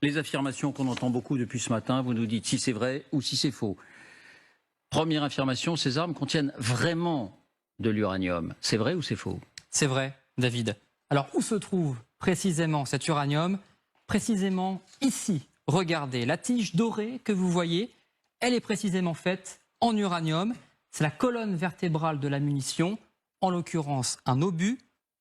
Les affirmations qu'on entend beaucoup depuis ce matin, vous nous dites si c'est vrai ou si c'est faux. Première affirmation, ces armes contiennent vraiment de l'uranium. C'est vrai ou c'est faux? C'est vrai, David. Alors, où se trouve précisément cet uranium? Précisément ici. Regardez, la tige dorée que vous voyez, elle est précisément faite en uranium. C'est la colonne vertébrale de la munition, en l'occurrence un obus.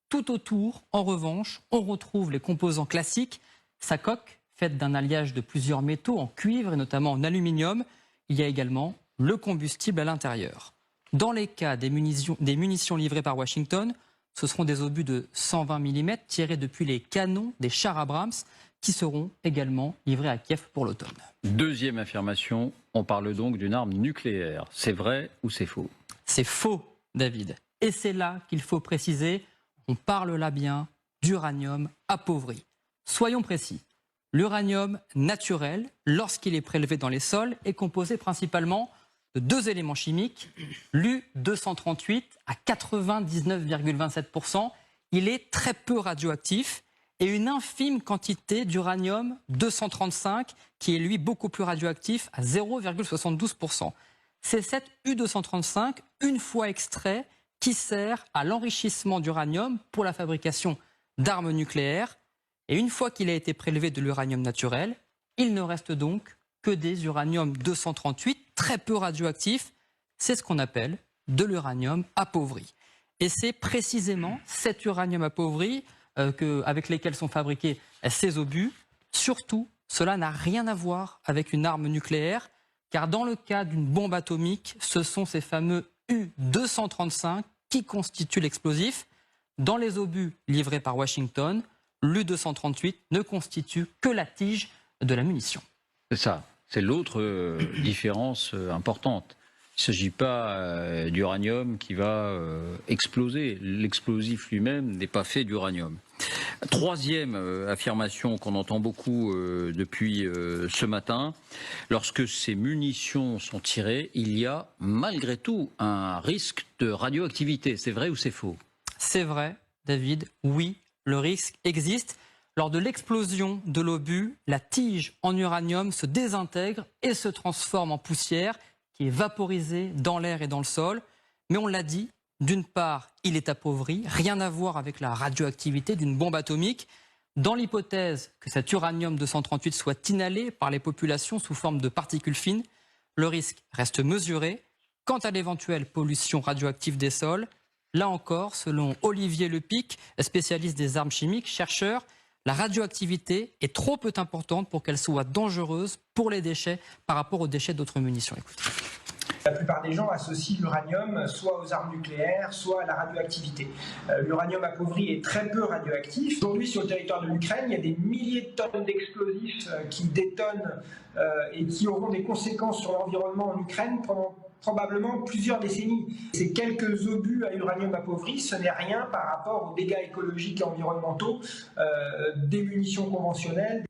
Tout autour, en revanche, on retrouve les composants classiques. Sa coque, faite d'un alliage de plusieurs métaux en cuivre et notamment en aluminium. Il y a également le combustible à l'intérieur. Dans les cas des munitions livrées par Washington, ce seront des obus de 120 mm tirés depuis les canons des chars Abrams qui seront également livrés à Kiev pour l'automne. Deuxième affirmation, on parle donc d'une arme nucléaire. C'est vrai ou c'est faux? C'est faux, David. Et c'est là qu'il faut préciser, on parle là bien d'uranium appauvri. Soyons précis. L'uranium naturel, lorsqu'il est prélevé dans les sols, est composé principalement de deux éléments chimiques, l'U-238 à 99,27%. Il est très peu radioactif et une infime quantité d'uranium-235 qui est lui beaucoup plus radioactif à 0,72%. C'est cet U-235, une fois extrait, qui sert à l'enrichissement d'uranium pour la fabrication d'armes nucléaires. Et une fois qu'il a été prélevé de l'uranium naturel, il ne reste donc que des uranium-238 très peu radioactifs. C'est ce qu'on appelle de l'uranium appauvri. Et c'est précisément cet uranium appauvri avec lesquels sont fabriqués ces obus. Surtout, cela n'a rien à voir avec une arme nucléaire, car dans le cas d'une bombe atomique, ce sont ces fameux U-235 qui constituent l'explosif. Dans les obus livrés par Washington, l'U-238 ne constitue que la tige de la munition. C'est ça, c'est l'autre différence importante. Il ne s'agit pas d'uranium qui va exploser. L'explosif lui-même n'est pas fait d'uranium. Troisième affirmation qu'on entend beaucoup depuis ce matin, lorsque ces munitions sont tirées, il y a malgré tout un risque de radioactivité. C'est vrai ou c'est faux? C'est vrai, David, oui, le risque existe. Lors de l'explosion de l'obus, la tige en uranium se désintègre et se transforme en poussière qui est vaporisée dans l'air et dans le sol. Mais on l'a dit, d'une part, il est appauvri, rien à voir avec la radioactivité d'une bombe atomique. Dans l'hypothèse que cet uranium-238 soit inhalé par les populations sous forme de particules fines, le risque reste mesuré. Quant à l'éventuelle pollution radioactive des sols, là encore, selon Olivier Lepic, spécialiste des armes chimiques, chercheur, la radioactivité est trop peu importante pour qu'elle soit dangereuse pour les déchets par rapport aux déchets d'autres munitions. Écoutez. La plupart des gens associent l'uranium soit aux armes nucléaires, soit à la radioactivité. L'uranium appauvri est très peu radioactif. Aujourd'hui, sur le territoire de l'Ukraine, il y a des milliers de tonnes d'explosifs qui détonnent et qui auront des conséquences sur l'environnement en Ukraine pendant probablement plusieurs décennies. Ces quelques obus à uranium appauvri, ce n'est rien par rapport aux dégâts écologiques et environnementaux des munitions conventionnelles.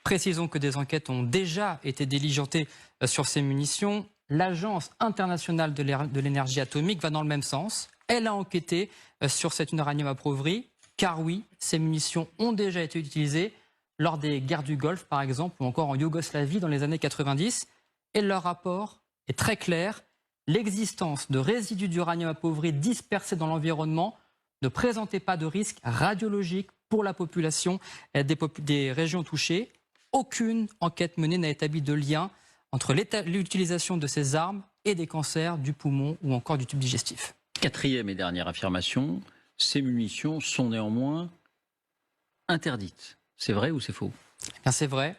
Précisons que des enquêtes ont déjà été diligentées sur ces munitions. L'Agence internationale de l'énergie atomique va dans le même sens. Elle a enquêté sur cet uranium appauvri, car oui, ces munitions ont déjà été utilisées lors des guerres du Golfe, par exemple, ou encore en Yougoslavie dans les années 90. Et leur rapport est très clair. L'existence de résidus d'uranium appauvri dispersés dans l'environnement ne présentait pas de risque radiologique pour la population des régions touchées. Aucune enquête menée n'a établi de lien entre l'utilisation de ces armes et des cancers du poumon ou encore du tube digestif. Quatrième et dernière affirmation, ces munitions sont néanmoins interdites. C'est vrai ou c'est faux? Bien, c'est vrai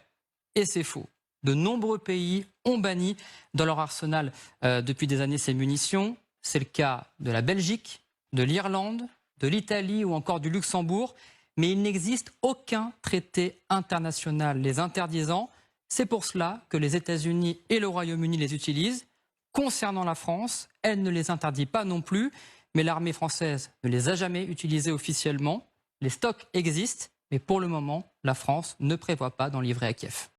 et c'est faux. De nombreux pays ont banni dans leur arsenal depuis des années ces munitions. C'est le cas de la Belgique, de l'Irlande, de l'Italie ou encore du Luxembourg. Mais il n'existe aucun traité international les interdisant. C'est pour cela que les États-Unis et le Royaume-Uni les utilisent. Concernant la France, elle ne les interdit pas non plus, mais l'armée française ne les a jamais utilisés officiellement. Les stocks existent, mais pour le moment, la France ne prévoit pas d'en livrer à Kiev.